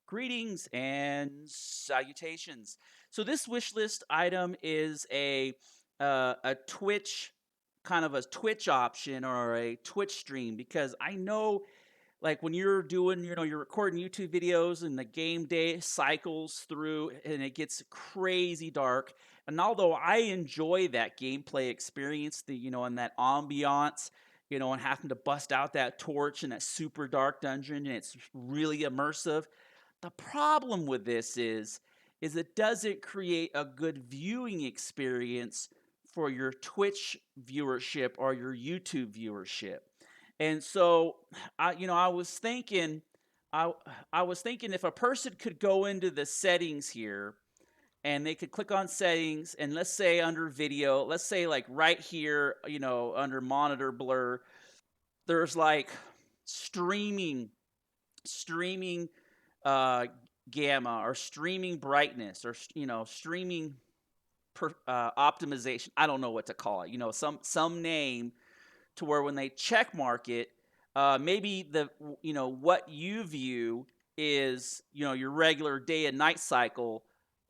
Greetings and salutations. So this wish list item is a Twitch kind of a Twitch option or a Twitch stream because I know like when you're doing, you're recording YouTube videos and the game day cycles through and it gets crazy dark. And although I enjoy that gameplay experience, and that ambiance, and having to bust out that torch in that super dark dungeon and it's really immersive. The problem with this is it doesn't create a good viewing experience for your Twitch viewership or your YouTube viewership. And so I was thinking I I was thinking if a person could go into the settings here and they could click on settings and let's say under video, let's say like right here, under monitor blur, there's like streaming streaming uh, gamma or streaming brightness or streaming optimization. I don't know what to call it. Some name to where when they check mark it, maybe what you view is your regular day and night cycle,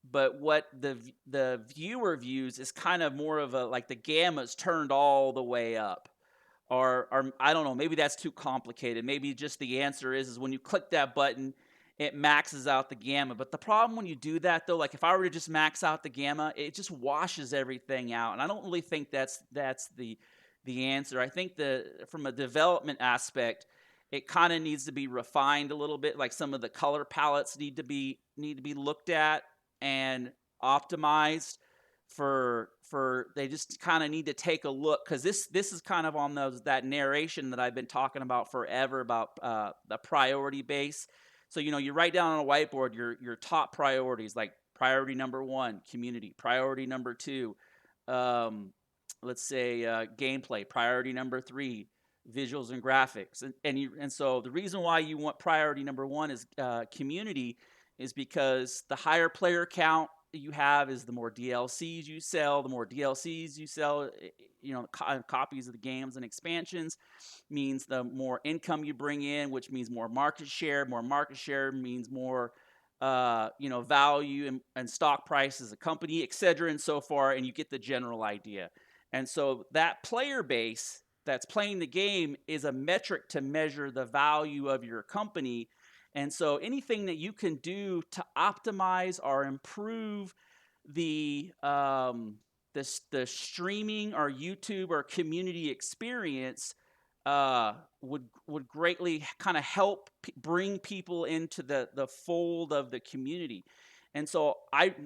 but what the viewer views is kind of more of a like the gamma's turned all the way up. Or I don't know, maybe that's too complicated. Maybe just the answer is when you click that button, it maxes out the gamma. But the problem when you do that though, like if I were to just max out the gamma, it just washes everything out. And I don't really think that's the answer. I think from a development aspect, it kind of needs to be refined a little bit. Like some of the color palettes need to be looked at and optimized for they just kind of need to take a look because this is kind of on that narration that I've been talking about forever about the priority base. So you write down on a whiteboard your top priorities, like priority number 1, community; priority number 2, um, let's say gameplay; priority number 3, visuals and graphics. And so the reason why you want priority number 1 is community is because the higher player count you have is the more DLCs you sell. The more DLCs you sell, copies of the games and expansions means the more income you bring in, which means more market share. More market share means more, value and stock price as a company, et cetera, and so far. And you get the general idea. And so that player base that's playing the game is a metric to measure the value of your company. And so anything that you can do to optimize or improve the the streaming or YouTube or community experience would greatly kind of help bring people into the fold of the community. And so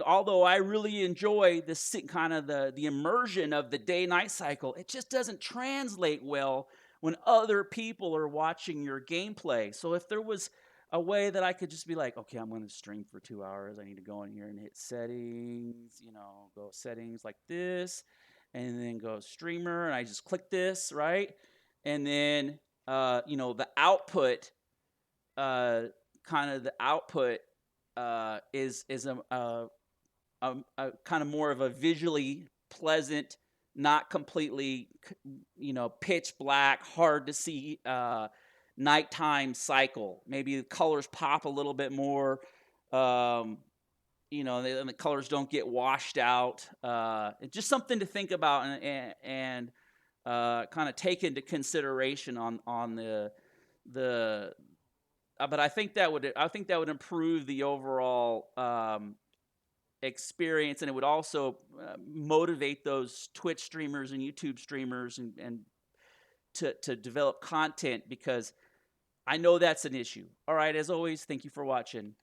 although I really enjoy this kind of the immersion of the day night cycle, it just doesn't translate well when other people are watching your gameplay. So if there was a way that I could just be like, okay, I'm going to stream for 2 hours. I need to go in here and hit settings, go settings like this, and then go streamer, and I just click this, right? And then, the output, kind of the output is a kind of more of a visually pleasant, not completely, pitch black, hard to see nighttime cycle. Maybe the colors pop a little bit more. Um, and the colors don't get washed out. It's just something to think about and kind of take into consideration on the. But I think that would improve the overall experience, and it would also motivate those Twitch streamers and YouTube streamers and to develop content because I know that's an issue. All right, as always, thank you for watching.